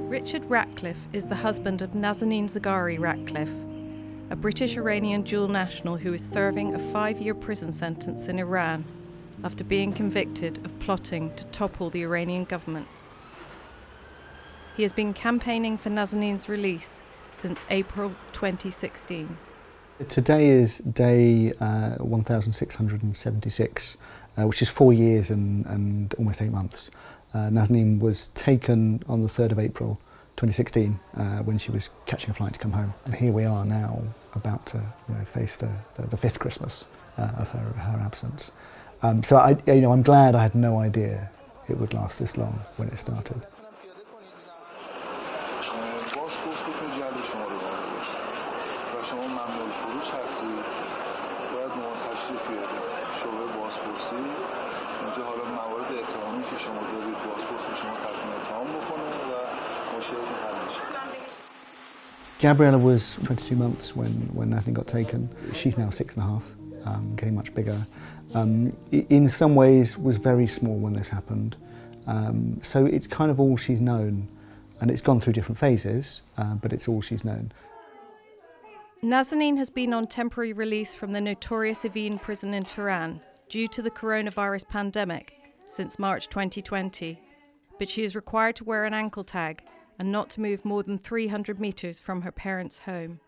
Richard Ratcliffe is the husband of Nazanin Zaghari-Ratcliffe, a British-Iranian dual national who is serving a 5-year prison sentence in Iran after being convicted of plotting to topple the Iranian government. He has been campaigning for Nazanin's release since April 2016. Today is day 1676, which is 4 years and almost 8 months. Nazanin was taken on the 3rd of April 2016 when she was catching a flight to come home. And here we are now about to face the 5th Christmas of her absence. So I'm glad I had no idea it would last this long when it started. Gabriella was 22 months when Nazanin got taken. She's now 6.5, getting much bigger. In some ways was very small when this happened. So it's kind of all she's known, and it's gone through different phases, but it's all she's known. Nazanin has been on temporary release from the notorious Evin prison in Tehran due to the coronavirus pandemic since March 2020, but she is required to wear an ankle tag and not to move more than 300 metres from her parents' home.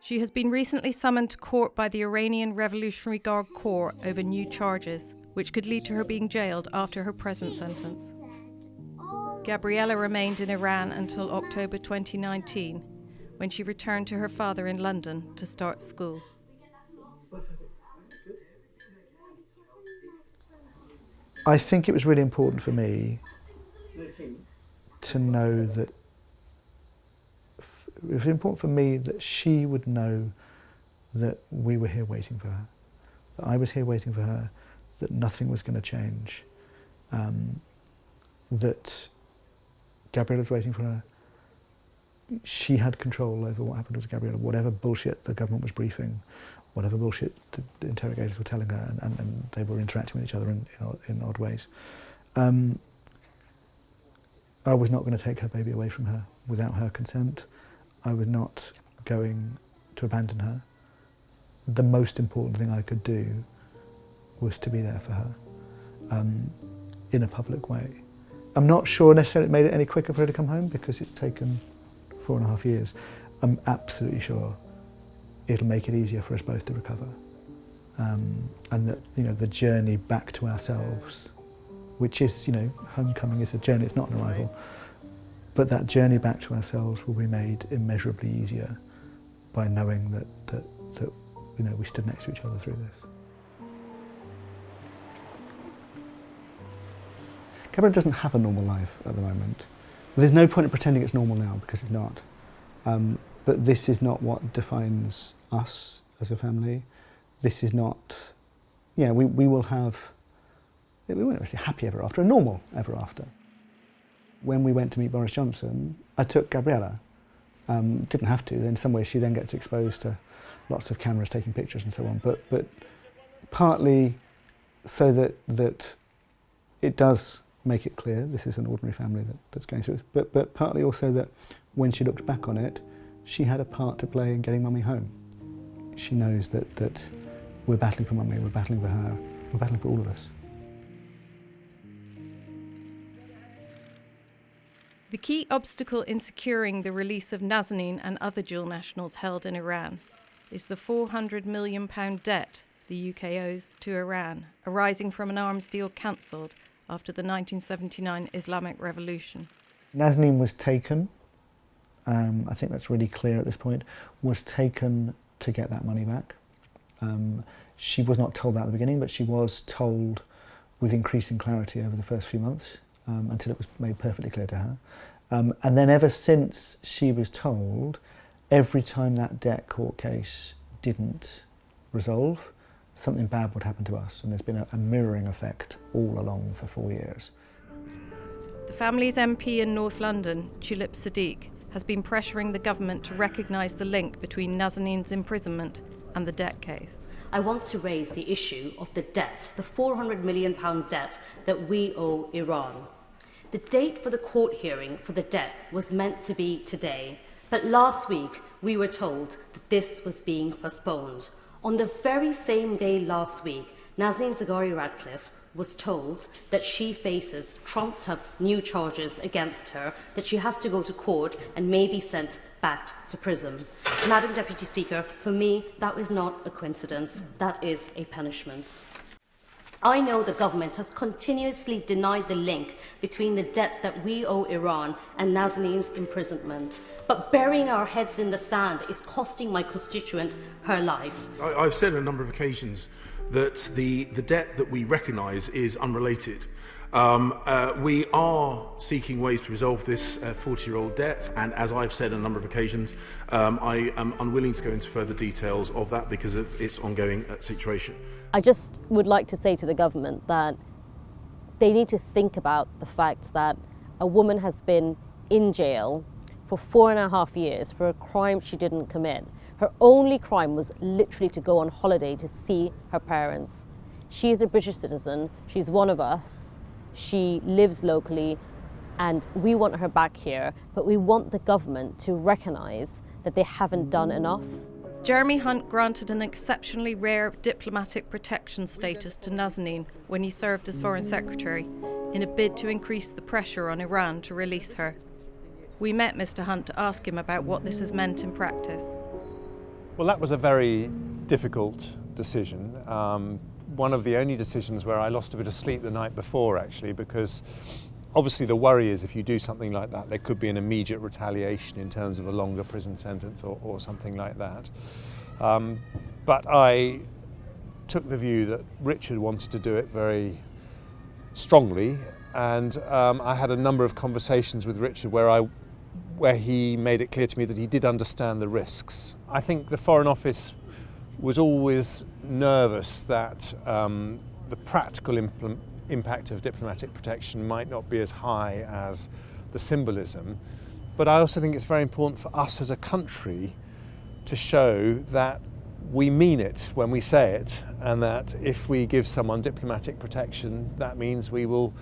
She has been recently summoned to court by the Iranian Revolutionary Guard Corps over new charges, which could lead to her being jailed after her present sentence. Gabriella remained in Iran until October 2019, when she returned to her father in London to start school. I think it was really important for me to know that it was important for me that she would know that we were here waiting for her, that I was here waiting for her, that nothing was going to change, that Gabriella was waiting for her. She had control over what happened to Gabriella, whatever bullshit the government was briefing, whatever bullshit the interrogators were telling her, and they were interacting with each other in odd ways. I was not going to take her baby away from her without her consent. I was not going to abandon her. The most important thing I could do was to be there for her in a public way. I'm not sure necessarily it made it any quicker for her to come home because it's taken 4.5 years. I'm absolutely sure it'll make it easier for us both to recover. And that the journey back to ourselves, which is, homecoming is a journey, it's not an arrival. But that journey back to ourselves will be made immeasurably easier by knowing that we stood next to each other through this. Gabriella doesn't have a normal life at the moment. There's no point in pretending it's normal now because it's not. But this is not what defines us as a family. This is not, we will have, we won't say happy ever after, a normal ever after. When we went to meet Boris Johnson, I took Gabriella. Didn't have to. In some ways, she then gets exposed to lots of cameras taking pictures and so on. But partly so that it does make it clear this is an ordinary family that's going through this. But partly also that when she looks back on it, she had a part to play in getting Mummy home. She knows that we're battling for Mummy, we're battling for her, we're battling for all of us. The key obstacle in securing the release of Nazanin and other dual nationals held in Iran is the £400 million debt the UK owes to Iran, arising from an arms deal cancelled after the 1979 Islamic Revolution. Nazanin was taken, I think that's really clear at this point, was taken to get that money back. She was not told that at the beginning, but she was told with increasing clarity over the first few months. Until it was made perfectly clear to her. And then ever since she was told, every time that debt court case didn't resolve, something bad would happen to us. And there's been a mirroring effect all along for 4 years. The family's MP in North London, Tulip Sadiq, has been pressuring the government to recognise the link between Nazanin's imprisonment and the debt case. I want to raise the issue of the debt, the £400 million debt that we owe Iran. The date for the court hearing for the debt was meant to be today, but last week we were told that this was being postponed. On the very same day last week, Nazanin Zaghari-Ratcliffe was told that she faces trumped-up new charges against her, that she has to go to court and may be sent back to prison. Madam Deputy Speaker, for me, that is not a coincidence. That is a punishment. I know the government has continuously denied the link between the debt that we owe Iran and Nazanin's imprisonment. But burying our heads in the sand is costing my constituent her life. I've said on a number of occasions that the debt that we recognise is unrelated. We are seeking ways to resolve this 40-year-old debt, and as I've said on a number of occasions, I am unwilling to go into further details of that because of its ongoing situation. I just would like to say to the government that they need to think about the fact that a woman has been in jail for 4.5 years for a crime she didn't commit. Her only crime was literally to go on holiday to see her parents. She is a British citizen, she's one of us, she lives locally, and we want her back here, but we want the government to recognise that they haven't done enough. Jeremy Hunt granted an exceptionally rare diplomatic protection status to Nazanin when he served as Foreign Secretary, in a bid to increase the pressure on Iran to release her. We met Mr. Hunt to ask him about what this has meant in practice. Well, that was a very difficult decision. One of the only decisions where I lost a bit of sleep the night before, actually, because obviously the worry is if you do something like that, there could be an immediate retaliation in terms of a longer prison sentence or something like that. But I took the view that Richard wanted to do it very strongly, and I had a number of conversations with Richard where he made it clear to me that he did understand the risks. I think the Foreign Office was always nervous that the practical impact of diplomatic protection might not be as high as the symbolism. But I also think it's very important for us as a country to show that we mean it when we say it, and that if we give someone diplomatic protection, that means we will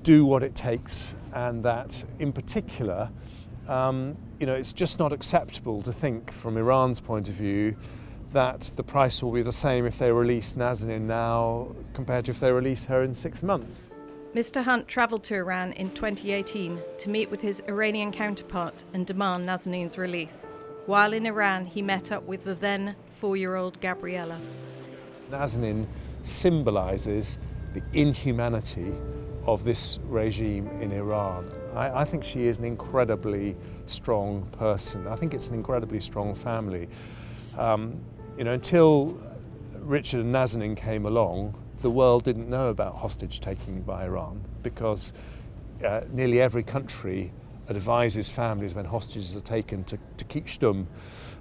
do what it takes, and that in particular, it's just not acceptable to think from Iran's point of view that the price will be the same if they release Nazanin now compared to if they release her in 6 months. Mr. Hunt travelled to Iran in 2018 to meet with his Iranian counterpart and demand Nazanin's release. While in Iran, he met up with the then 4-year-old Gabriella. Nazanin symbolises the inhumanity of this regime in Iran. I think she is an incredibly strong person. I think it's an incredibly strong family. Until Richard and Nazanin came along, the world didn't know about hostage taking by Iran because nearly every country advises families when hostages are taken to keep stum,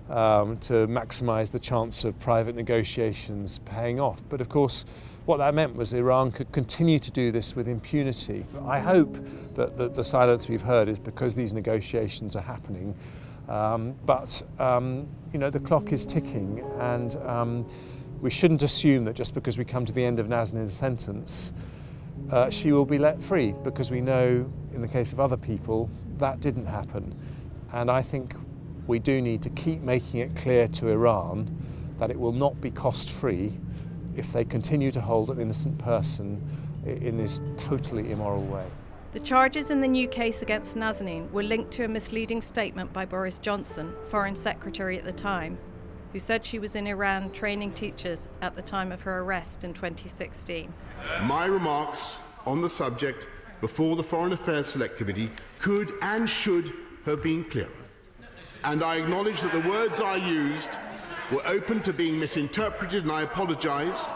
to maximise the chance of private negotiations paying off. But of course, what that meant was Iran could continue to do this with impunity. I hope that the silence we've heard is because these negotiations are happening. But the clock is ticking, and we shouldn't assume that just because we come to the end of Nazanin's sentence, she will be let free, because we know in the case of other people that didn't happen. And I think we do need to keep making it clear to Iran that it will not be cost-free if they continue to hold an innocent person in this totally immoral way. The charges in the new case against Nazanin were linked to a misleading statement by Boris Johnson, Foreign Secretary at the time, who said she was in Iran training teachers at the time of her arrest in 2016. My remarks on the subject before the Foreign Affairs Select Committee could and should have been clearer. And I acknowledge that the words I used were open to being misinterpreted, and I apologise.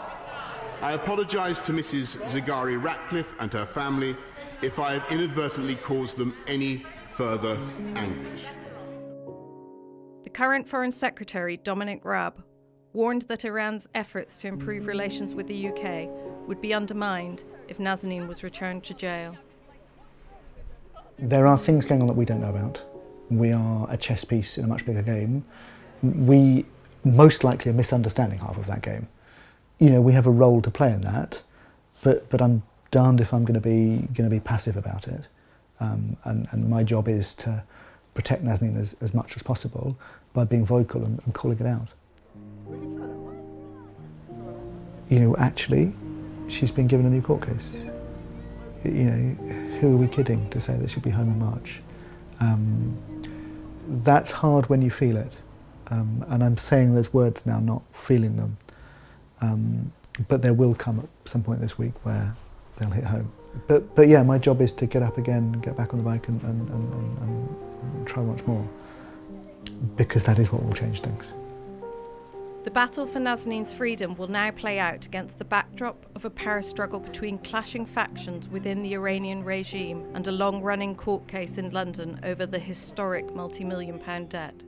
I apologise to Mrs. Zaghari-Ratcliffe and her family if I have inadvertently caused them any further anguish. The current Foreign Secretary, Dominic Raab, warned that Iran's efforts to improve relations with the UK would be undermined if Nazanin was returned to jail. There are things going on that we don't know about. We are a chess piece in a much bigger game. We most likely are misunderstanding half of that game. We have a role to play in that, but I'm darned if I'm going to be passive about it. And my job is to protect Nazanin as much as possible by being vocal and calling it out. You know, actually, she's been given a new court case. You know, who are we kidding to say that she'll be home in March? That's hard when you feel it. And I'm saying those words now, not feeling them. But there will come at some point this week where they'll hit home. But yeah, my job is to get up again, get back on the bike and try once more. Because that is what will change things. The battle for Nazanin's freedom will now play out against the backdrop of a power struggle between clashing factions within the Iranian regime and a long-running court case in London over the historic multi-million-pound debt.